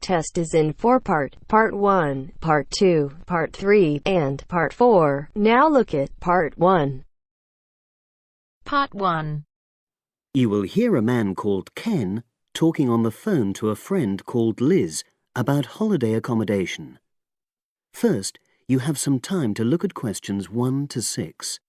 test is in 4 parts: Part 1, Part 2, Part 3, and Part 4. Now look at Part 1. Part 1. You will hear a man called Ken talking on the phone to a friend called Liz about holiday accommodation. First, you have some time to look at questions 1 to 6.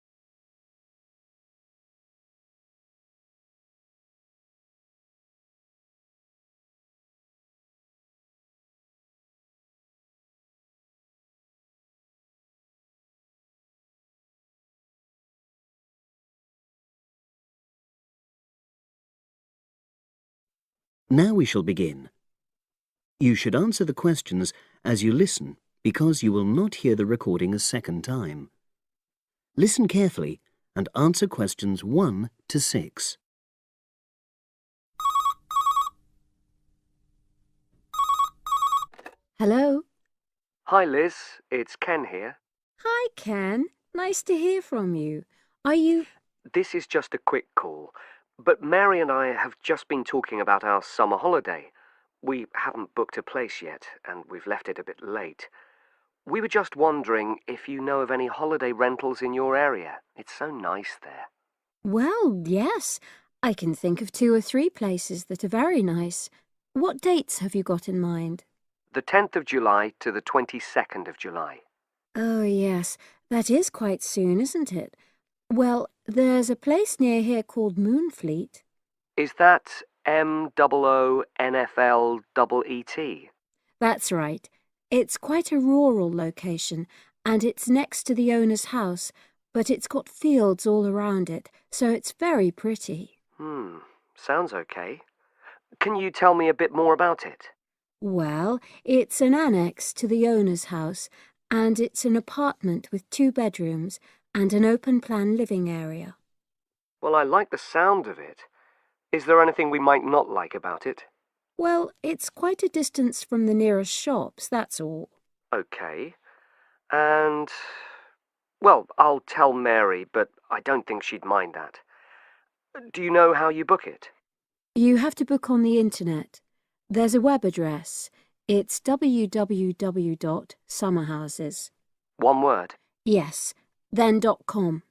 Now we shall begin. You should answer the questions as you listen because you will not hear the recording a second time. Listen carefully and answer questions 1 to 6. Hello. Hi Liz, it's Ken here. Hi, Ken. Nice to hear from you. Are you... This is just a quick call, but Mary and I have just been talking about our summer holiday. We haven't booked a place yet, and we've left it a bit late. We were just wondering if you know of any holiday rentals in your area. It's so nice there. Well, yes. I can think of 2 or 3 places that are very nice. What dates have you got in mind? The 10th of July to the 22nd of July. Oh, yes. That is quite soon, isn't it? Well, there's a place near here called Moonfleet. Is that MOONFLEET? That's right. It's quite a rural location, and it's next to the owner's house, but it's got fields all around it, so it's very pretty. Sounds okay. Can you tell me a bit more about it? Well, it's an annex to the owner's house, and it's an apartment with 2 bedrooms and an open-plan living area. Well, I like the sound of it. Is there anything we might not like about it? Well, it's quite a distance from the nearest shops, that's all. Okay. And... well, I'll tell Mary, but I don't think she'd mind that. Do you know how you book it? You have to book on the internet. There's a web address. It's www.summerhouses. One word? Yes, then .com.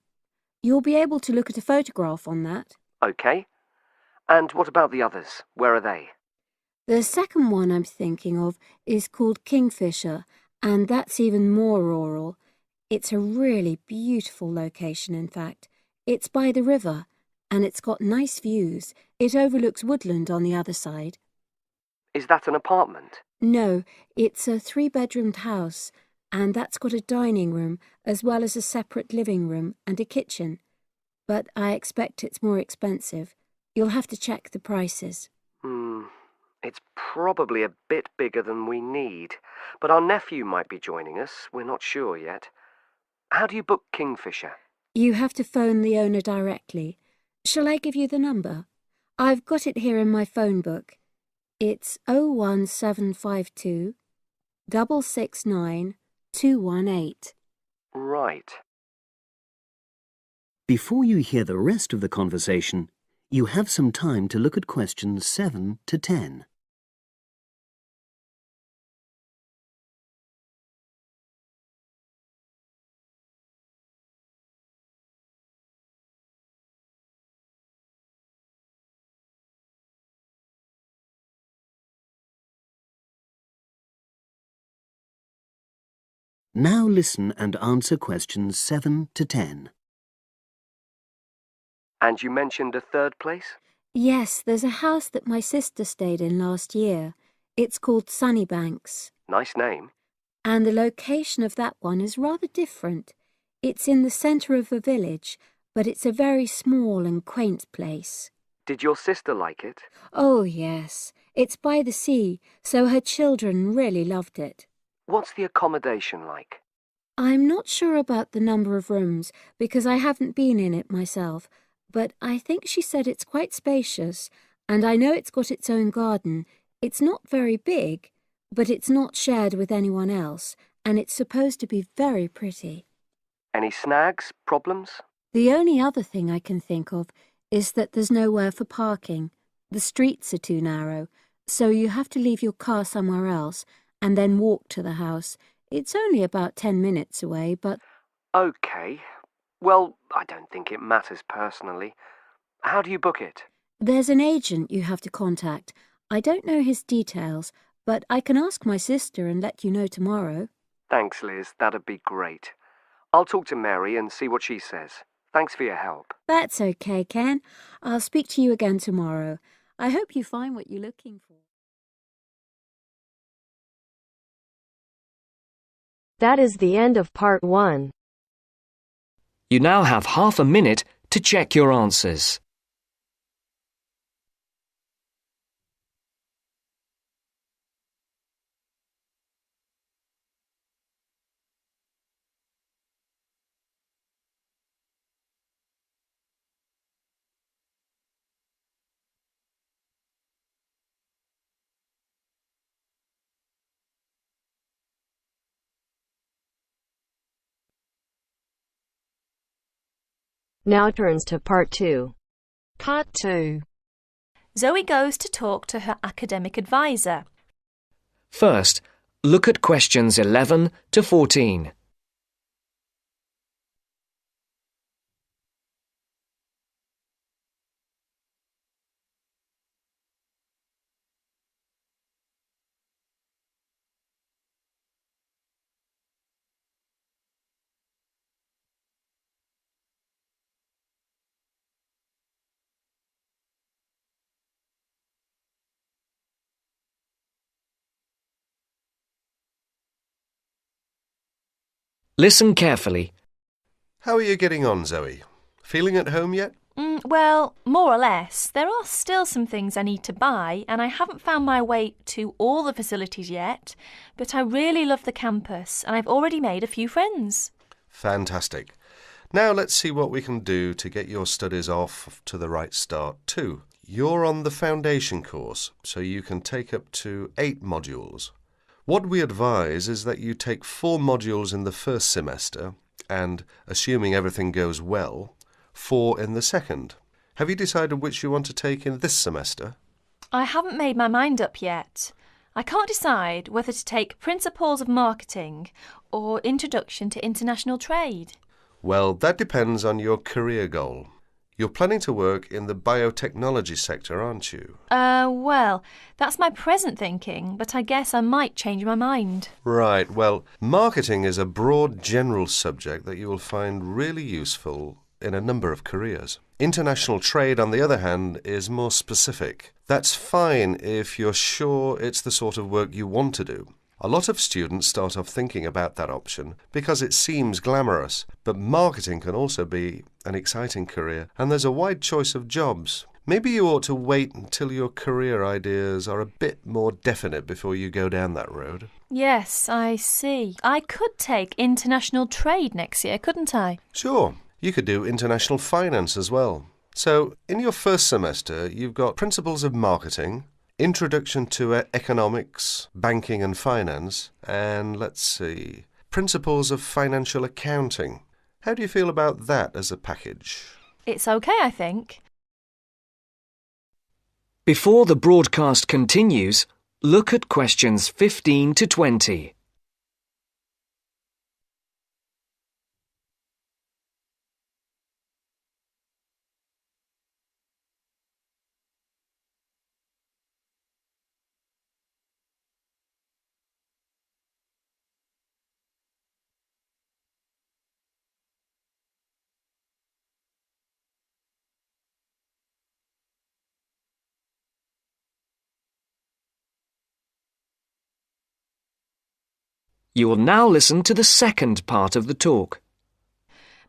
You'll be able to look at a photograph on that. Okay. And what about the others? Where are they? The second one I'm thinking of is called Kingfisher, and that's even more rural. It's a really beautiful location, in fact. It's by the river, and it's got nice views. It overlooks woodland on the other side. Is that an apartment? No, it's a 3-bedroomed house, and that's got a dining room as well as a separate living room and a kitchen. But I expect it's more expensive. You'll have to check the prices. It's probably a bit bigger than we need, but our nephew might be joining us. We're not sure yet. How do you book Kingfisher? You have to phone the owner directly. Shall I give you the number? I've got it here in my phone book. It's 01752 669 218. Right. Before you hear the rest of the conversation, you have some time to look at questions 7 to 10. Now listen and answer questions 7 to 10. And you mentioned a third place? Yes, there's a house that my sister stayed in last year. It's called Sunnybanks. Nice name. And the location of that one is rather different. It's in the centre of a village, but it's a very small and quaint place. Did your sister like it? Oh, yes. It's by the sea, so her children really loved it. What's the accommodation like? I'm not sure about the number of rooms, because I haven't been in it myself, but I think she said it's quite spacious, and I know it's got its own garden. It's not very big, but it's not shared with anyone else, and it's supposed to be very pretty. Any snags, problems? The only other thing I can think of is that there's nowhere for parking. The streets are too narrow, so you have to leave your car somewhere else and then walk to the house. It's only about 10 minutes away, but... OK. Well, I don't think it matters personally. How do you book it? There's an agent you have to contact. I don't know his details, but I can ask my sister and let you know tomorrow. Thanks, Liz. That'd be great. I'll talk to Mary and see what she says. Thanks for your help. That's okay, Ken. I'll speak to you again tomorrow. I hope you find what you're looking for. That is the end of part 1. You now have half a minute to check your answers. Now turns to part 2. Part 2. Zoe goes to talk to her academic advisor. First, look at questions 11 to 14. Listen carefully. How are you getting on, Zoe? Feeling at home yet? Well, more or less. There are still some things I need to buy, and I haven't found my way to all the facilities yet, but I really love the campus, and I've already made a few friends. Fantastic. Now let's see what we can do to get your studies off to the right start too. You're on the foundation course, so you can take up to 8 modules. What we advise is that you take 4 modules in the first semester and, assuming everything goes well, 4 in the second. Have you decided which you want to take in this semester? I haven't made my mind up yet. I can't decide whether to take Principles of Marketing or Introduction to International Trade. Well, that depends on your career goal. You're planning to work in the biotechnology sector, aren't you? Well, that's my present thinking, but I guess I might change my mind. Right, well, marketing is a broad general subject that you will find really useful in a number of careers. International trade, on the other hand, is more specific. That's fine if you're sure it's the sort of work you want to do. A lot of students start off thinking about that option because it seems glamorous, but marketing can also be an exciting career, and there's a wide choice of jobs. Maybe you ought to wait until your career ideas are a bit more definite before you go down that road. Yes, I see. I could take international trade next year, couldn't I? Sure. You could do international finance as well. So, in your first semester, you've got Principles of Marketing, Introduction to Economics, Banking and Finance, and let's see, Principles of Financial Accounting. How do you feel about that as a package? It's okay, I think. Before the broadcast continues, look at questions 15 to 20. You will now listen to the second part of the talk.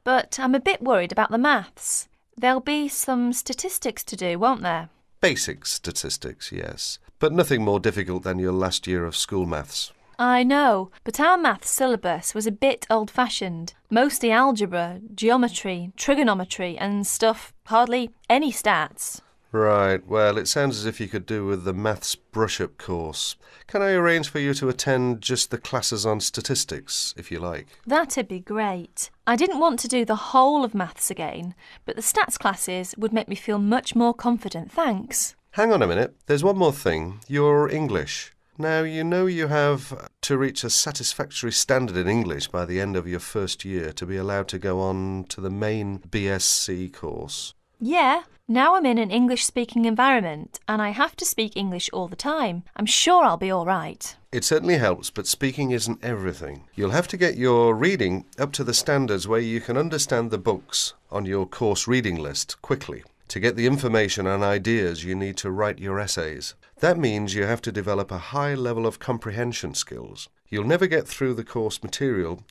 But I'm a bit worried about the maths. There'll be some statistics to do, won't there? Basic statistics, yes, but nothing more difficult than your last year of school maths. I know, but our maths syllabus was a bit old-fashioned. Mostly algebra, geometry, trigonometry and stuff, hardly any stats. Right, well, it sounds as if you could do with the maths brush-up course. Can I arrange for you to attend just the classes on statistics, if you like? That'd be great. I didn't want to do the whole of maths again, but the stats classes would make me feel much more confident, thanks. Hang on a minute, there's one more thing. Your English. Now, you know you have to reach a satisfactory standard in English by the end of your first year to be allowed to go on to the main BSc course. Yeah, now I'm in an English-speaking environment and I have to speak English all the time. I'm sure I'll be all right. It certainly helps, but speaking isn't everything. You'll have to get your reading up to the standards where you can understand the books on your course reading list quickly. To get the information and ideas, you need to write your essays. That means you have to develop a high level of comprehension skills. You'll never get through the course material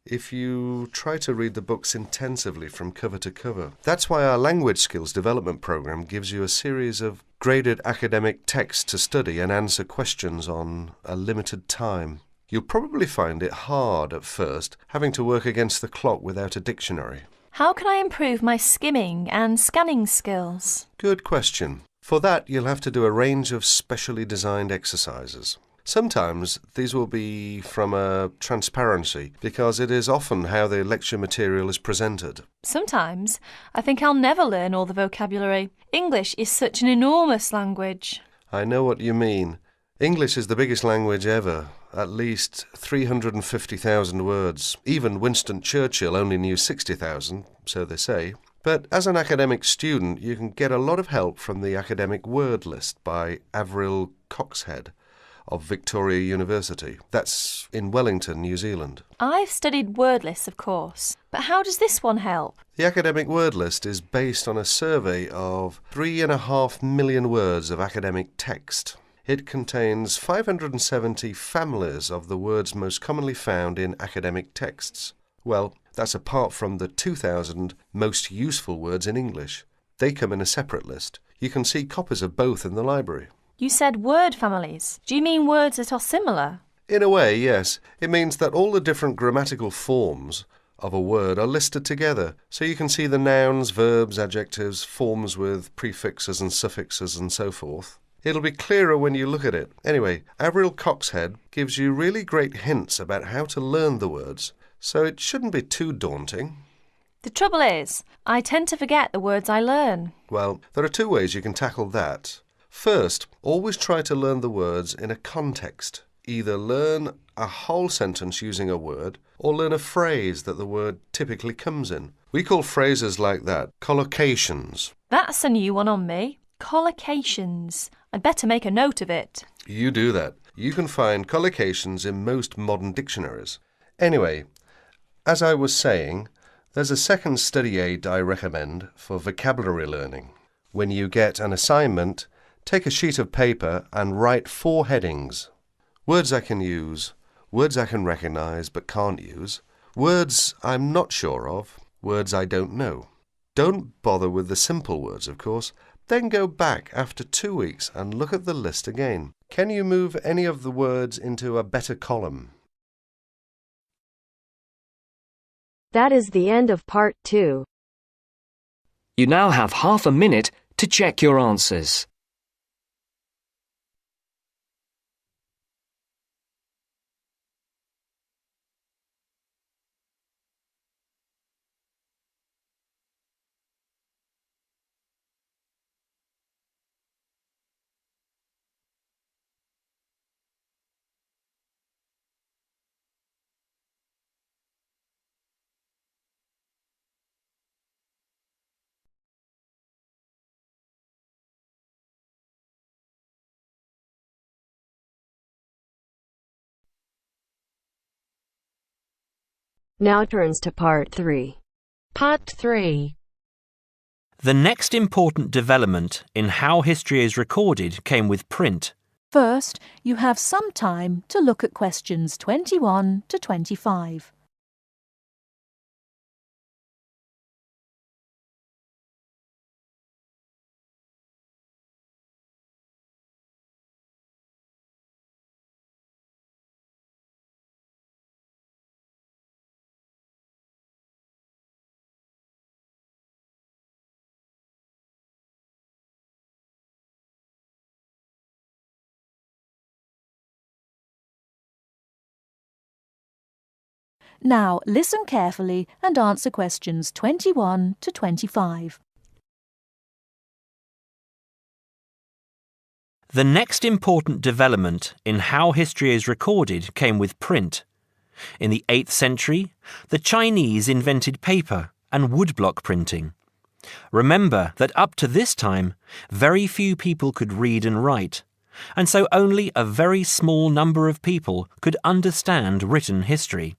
if you try to read the books intensively from cover to cover. That's why our language skills development program gives you a series of graded academic texts to study and answer questions on a limited time. You'll probably find it hard at first, having to work against the clock without a dictionary. How can I improve my skimming and scanning skills? Good question. For that, you'll have to do a range of specially designed exercises. Sometimes these will be from a transparency, because it is often how the lecture material is presented. Sometimes I think I'll never learn all the vocabulary. English is such an enormous language. I know what you mean. English is the biggest language ever, at least 350,000 words. Even Winston Churchill only knew 60,000, so they say. But as an academic student, you can get a lot of help from the academic word list by Avril Coxhead of Victoria University. That's in Wellington, New Zealand. I've studied word lists, of course, but how does this one help? The academic word list is based on a survey of 3.5 million words of academic text. It contains 570 families of the words most commonly found in academic texts. Well, that's apart from the 2,000 most useful words in English. They come in a separate list. You can see copies of both in the library. You said word families. Do you mean words that are similar? In a way, yes. It means that all the different grammatical forms of a word are listed together, so you can see the nouns, verbs, adjectives, forms with prefixes and suffixes and so forth. It'll be clearer when you look at it. Anyway, Avril Coxhead gives you really great hints about how to learn the words, so it shouldn't be too daunting. The trouble is, I tend to forget the words I learn. Well, there are two ways you can tackle that. First, always try to learn the words in a context. Either learn a whole sentence using a word, or learn a phrase that the word typically comes in. We call phrases like that collocations. That's a new one on me. Collocations. I'd better make a note of it. You do that. You can find collocations in most modern dictionaries. Anyway, as I was saying, there's a second study aid I recommend for vocabulary learning. When you get an assignment, take a sheet of paper and write 4 headings. Words I can use, words I can recognise but can't use, words I'm not sure of, words I don't know. Don't bother with the simple words, of course. Then go back after 2 weeks and look at the list again. Can you move any of the words into a better column? That is the end of part 2. You now have half a minute to check your answers. Now turns to part 3. Part 3. The next important development in how history is recorded came with print. First, you have some time to look at questions 21 to 25. Now listen carefully and answer questions 21 to 25. The next important development in how history is recorded came with print. In the 8th century, the Chinese invented paper and woodblock printing. Remember that up to this time, very few people could read and write, and so only a very small number of people could understand written history.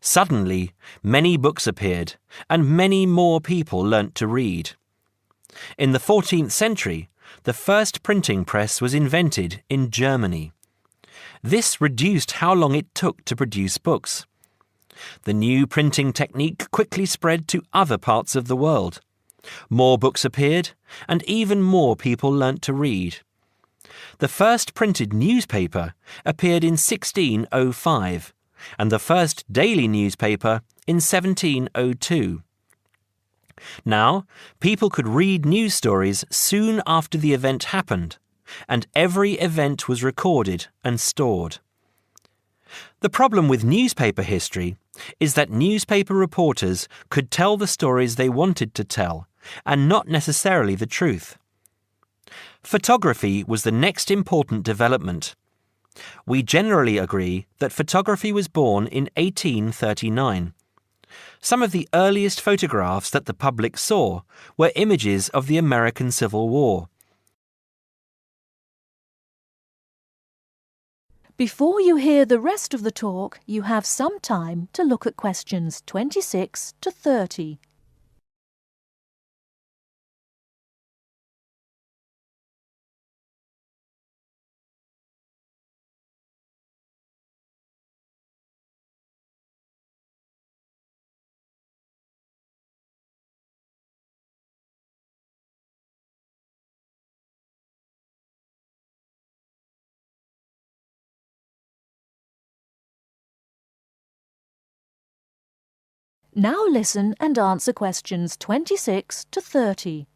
Suddenly, many books appeared, and many more people learnt to read. In the 14th century, the first printing press was invented in Germany. This reduced how long it took to produce books. The new printing technique quickly spread to other parts of the world. More books appeared, and even more people learnt to read. The first printed newspaper appeared in 1605, and the first daily newspaper in 1702. Now, people could read news stories soon after the event happened, and every event was recorded and stored. The problem with newspaper history is that newspaper reporters could tell the stories they wanted to tell, and not necessarily the truth. Photography was the next important development. We generally agree that photography was born in 1839. Some of the earliest photographs that the public saw were images of the American Civil War. Before you hear the rest of the talk, you have some time to look at questions 26 to 30. Now listen and answer questions 26 to 30.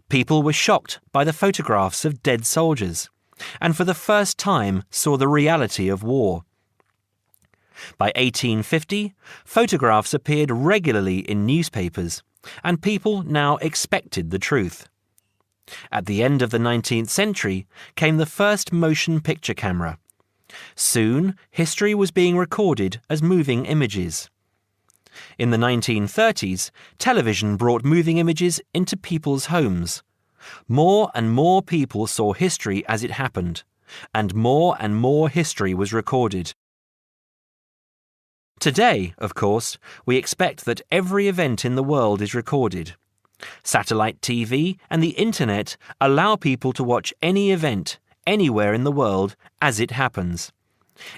People were shocked by the photographs of dead soldiers, and for the first time saw the reality of war. By 1850, photographs appeared regularly in newspapers, and people now expected the truth. At the end of the 19th century came the first motion picture camera. Soon, history was being recorded as moving images. In the 1930s, television brought moving images into people's homes. More and more people saw history as it happened, and more history was recorded. Today, of course, we expect that every event in the world is recorded. Satellite TV and the Internet allow people to watch any event, anywhere in the world, as it happens.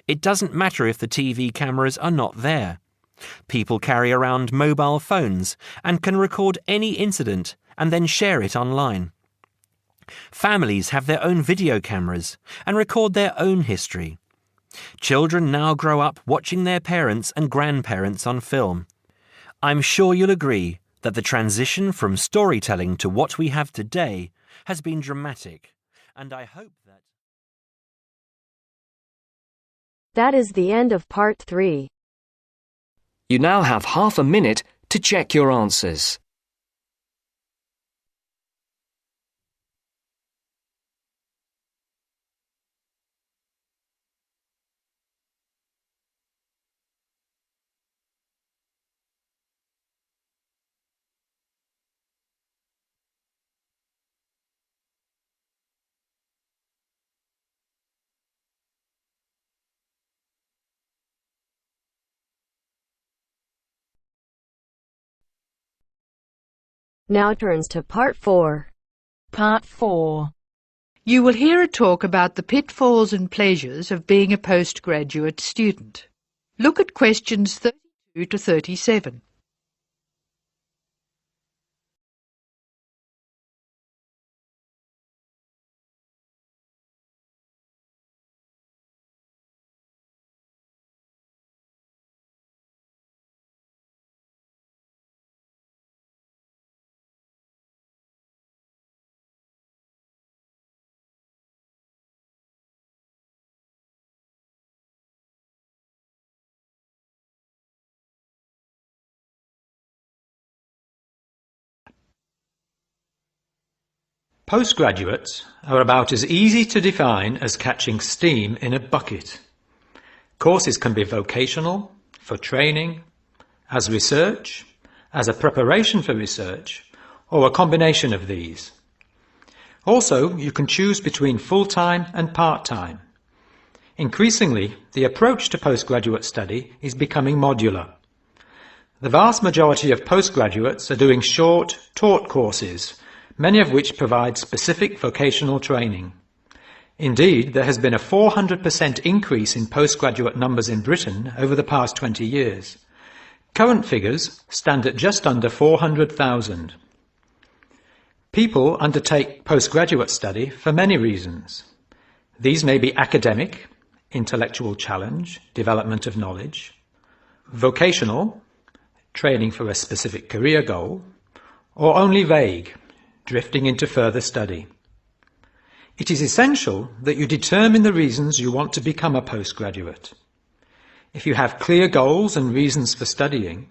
It doesn't matter if the TV cameras are not there. People carry around mobile phones and can record any incident and then share it online. Families have their own video cameras and record their own history. Children now grow up watching their parents and grandparents on film. I'm sure you'll agree that the transition from storytelling to what we have today has been dramatic, and I hope that... That is the end of part 3. You now have half a minute to check your answers. Now turns to part 4. Part 4. You will hear a talk about the pitfalls and pleasures of being a postgraduate student. Look at questions 32 to 37. Postgraduates are about as easy to define as catching steam in a bucket. Courses can be vocational, for training, as research, as a preparation for research, or a combination of these. Also, you can choose between full-time and part-time. Increasingly, the approach to postgraduate study is becoming modular. The vast majority of postgraduates are doing short, taught courses, many of which provide specific vocational training. Indeed, there has been a 400% increase in postgraduate numbers in Britain over the past 20 years. Current figures stand at just under 400,000. People undertake postgraduate study for many reasons. These may be academic, intellectual challenge, development of knowledge; vocational, training for a specific career goal; or only vague, drifting into further study. It is essential that you determine the reasons you want to become a postgraduate. If you have clear goals and reasons for studying,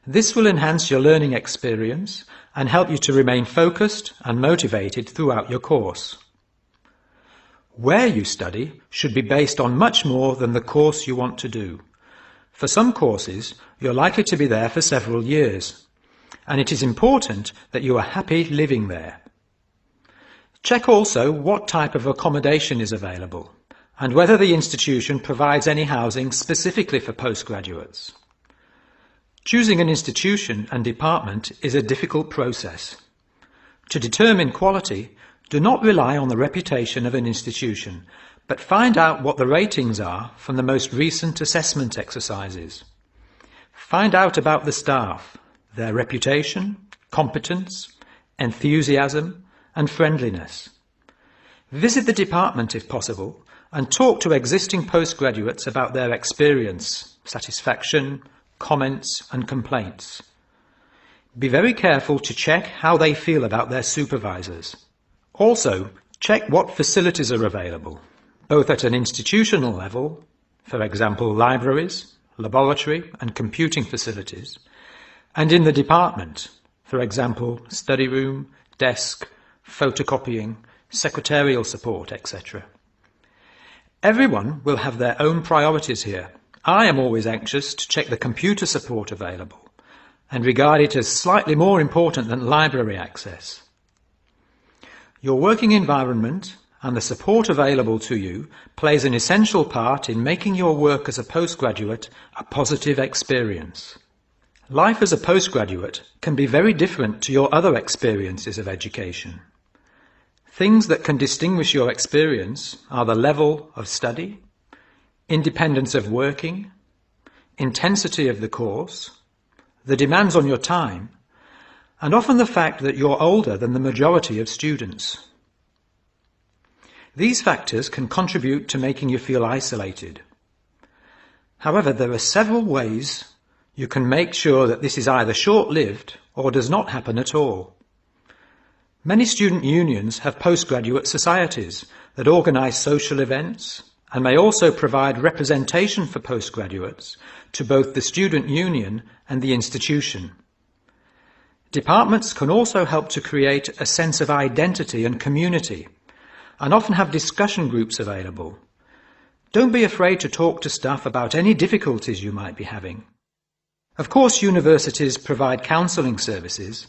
this will enhance your learning experience and help you to remain focused and motivated throughout your course. Where you study should be based on much more than the course you want to do. For some courses, you're likely to be there for several years, and it is important that you are happy living there. Check also what type of accommodation is available and whether the institution provides any housing specifically for postgraduates. Choosing an institution and department is a difficult process. To determine quality, do not rely on the reputation of an institution, but find out what the ratings are from the most recent assessment exercises. Find out about the staff, their reputation, competence, enthusiasm, and friendliness. Visit the department if possible and talk to existing postgraduates about their experience, satisfaction, comments and complaints. Be very careful to check how they feel about their supervisors. Also, check what facilities are available, both at an institutional level, for example libraries, laboratory and computing facilities, and in the department, for example study room, desk, photocopying, secretarial support, etc. Everyone will have their own priorities here. I am always anxious to check the computer support available and regard it as slightly more important than library access. Your working environment and the support available to you plays an essential part in making your work as a postgraduate a positive experience. Life as a postgraduate can be very different to your other experiences of education. Things that can distinguish your experience are the level of study, independence of working, intensity of the course, the demands on your time, and often the fact that you're older than the majority of students. These factors can contribute to making you feel isolated. However, there are several ways you can make sure that this is either short-lived or does not happen at all. Many student unions have postgraduate societies that organise social events and may also provide representation for postgraduates to both the student union and the institution. Departments can also help to create a sense of identity and community, and often have discussion groups available. Don't be afraid to talk to staff about any difficulties you might be having. Of course, universities provide counselling services,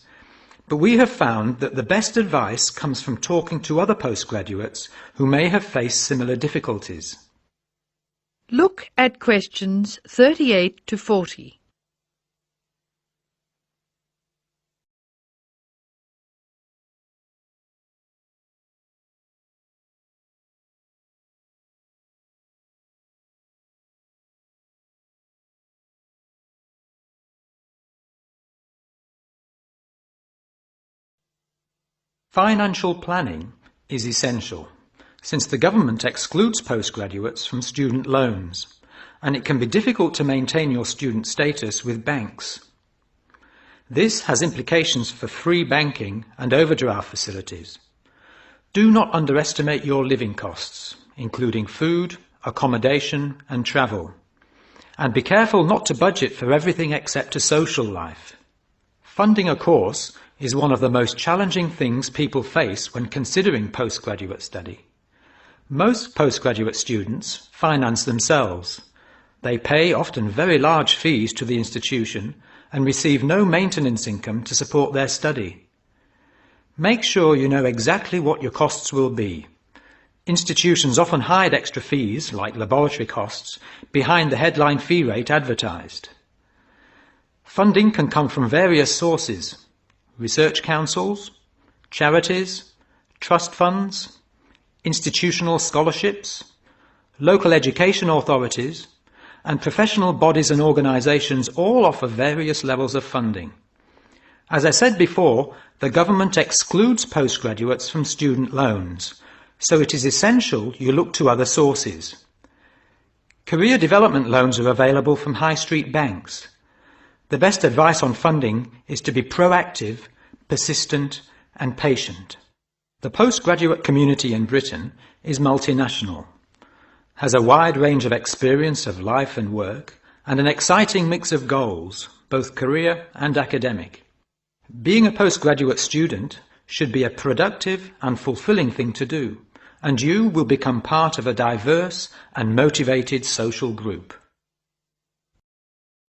but we have found that the best advice comes from talking to other postgraduates who may have faced similar difficulties. Look at questions 38 to 40. Financial planning is essential, since the government excludes postgraduates from student loans, and it can be difficult to maintain your student status with banks. This has implications for free banking and overdraft facilities. Do not underestimate your living costs, including food, accommodation and travel. And be careful not to budget for everything except a social life. Funding a course is one of the most challenging things people face when considering postgraduate study. Most postgraduate students finance themselves. They pay often very large fees to the institution and receive no maintenance income to support their study. Make sure you know exactly what your costs will be. Institutions often hide extra fees, like laboratory costs, behind the headline fee rate advertised. Funding can come from various sources: research councils, charities, trust funds, institutional scholarships, local education authorities, and professional bodies and organisations all offer various levels of funding. As I said before, the government excludes postgraduates from student loans, so it is essential you look to other sources. Career development loans are available from high street banks. The best advice on funding is to be proactive, persistent and patient. The postgraduate community in Britain is multinational, has a wide range of experience of life and work, and an exciting mix of goals, both career and academic. Being a postgraduate student should be a productive and fulfilling thing to do, and you will become part of a diverse and motivated social group.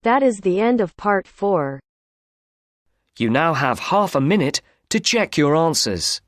That is the end of part 4. You now have half a minute to check your answers.